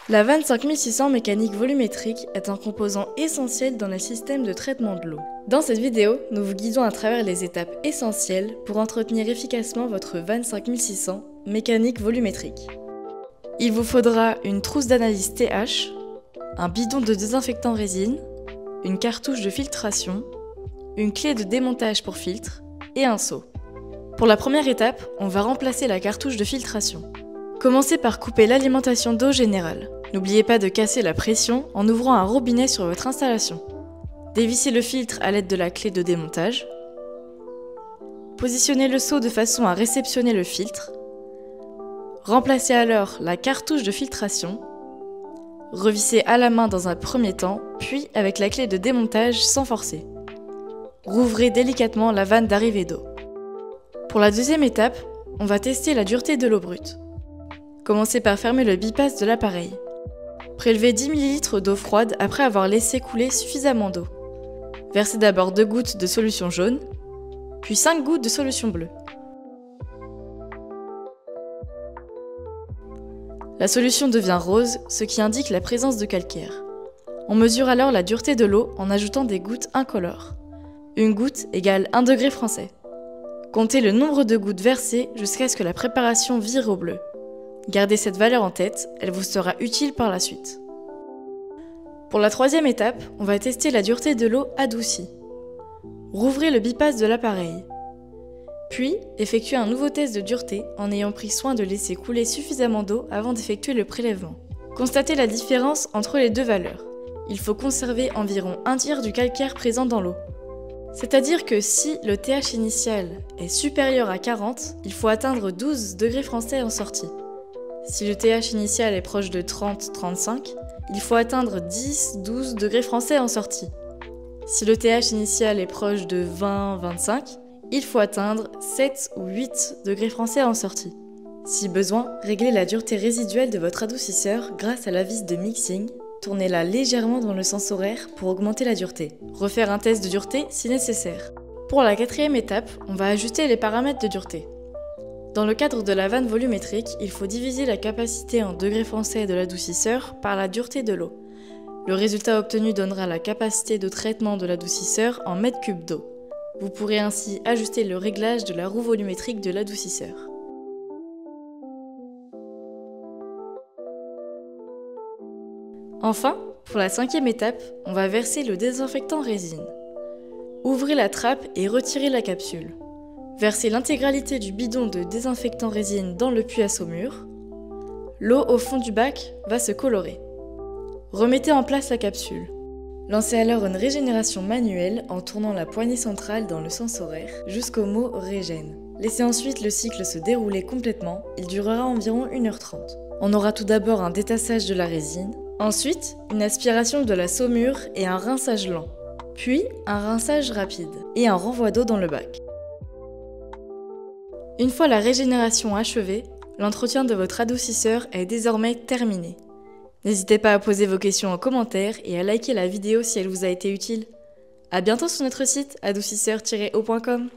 La vanne 5600 mécanique volumétrique est un composant essentiel dans le système de traitement de l'eau. Dans cette vidéo, nous vous guidons à travers les étapes essentielles pour entretenir efficacement votre vanne 5600 mécanique volumétrique. Il vous faudra une trousse d'analyse TH, un bidon de désinfectant résine, une cartouche de filtration, une clé de démontage pour filtre et un seau. Pour la première étape, on va remplacer la cartouche de filtration. Commencez par couper l'alimentation d'eau générale. N'oubliez pas de casser la pression en ouvrant un robinet sur votre installation. Dévissez le filtre à l'aide de la clé de démontage. Positionnez le seau de façon à réceptionner le filtre. Remplacez alors la cartouche de filtration. Revissez à la main dans un premier temps, puis avec la clé de démontage sans forcer. Rouvrez délicatement la vanne d'arrivée d'eau. Pour la deuxième étape, on va tester la dureté de l'eau brute. Commencez par fermer le bypass de l'appareil. Prélevez 10 ml d'eau froide après avoir laissé couler suffisamment d'eau. Versez d'abord 2 gouttes de solution jaune, puis 5 gouttes de solution bleue. La solution devient rose, ce qui indique la présence de calcaire. On mesure alors la dureté de l'eau en ajoutant des gouttes incolores. Une goutte égale 1 degré français. Comptez le nombre de gouttes versées jusqu'à ce que la préparation vire au bleu. Gardez cette valeur en tête, elle vous sera utile par la suite. Pour la troisième étape, on va tester la dureté de l'eau adoucie. Rouvrez le bypass de l'appareil. Puis, effectuez un nouveau test de dureté en ayant pris soin de laisser couler suffisamment d'eau avant d'effectuer le prélèvement. Constatez la différence entre les deux valeurs. Il faut conserver environ un tiers du calcaire présent dans l'eau. C'est-à-dire que si le TH initial est supérieur à 40, il faut atteindre 12 degrés français en sortie. Si le TH initial est proche de 30-35, il faut atteindre 10-12 degrés français en sortie. Si le TH initial est proche de 20-25, il faut atteindre 7 ou 8 degrés français en sortie. Si besoin, réglez la dureté résiduelle de votre adoucisseur grâce à la vis de mixing. Tournez-la légèrement dans le sens horaire pour augmenter la dureté. Refaire un test de dureté si nécessaire. Pour la quatrième étape, on va ajuster les paramètres de dureté. Dans le cadre de la vanne volumétrique, il faut diviser la capacité en degrés français de l'adoucisseur par la dureté de l'eau. Le résultat obtenu donnera la capacité de traitement de l'adoucisseur en mètres cubes d'eau. Vous pourrez ainsi ajuster le réglage de la roue volumétrique de l'adoucisseur. Enfin, pour la cinquième étape, on va verser le désinfectant résine. Ouvrez la trappe et retirez la capsule. Versez l'intégralité du bidon de désinfectant résine dans le puits à saumure. L'eau au fond du bac va se colorer. Remettez en place la capsule. Lancez alors une régénération manuelle en tournant la poignée centrale dans le sens horaire jusqu'au mot régène. Laissez ensuite le cycle se dérouler complètement, il durera environ 1h30. On aura tout d'abord un détassage de la résine, ensuite une aspiration de la saumure et un rinçage lent, puis un rinçage rapide et un renvoi d'eau dans le bac. Une fois la régénération achevée, l'entretien de votre adoucisseur est désormais terminé. N'hésitez pas à poser vos questions en commentaire et à liker la vidéo si elle vous a été utile. À bientôt sur notre site adoucisseur-eau.com.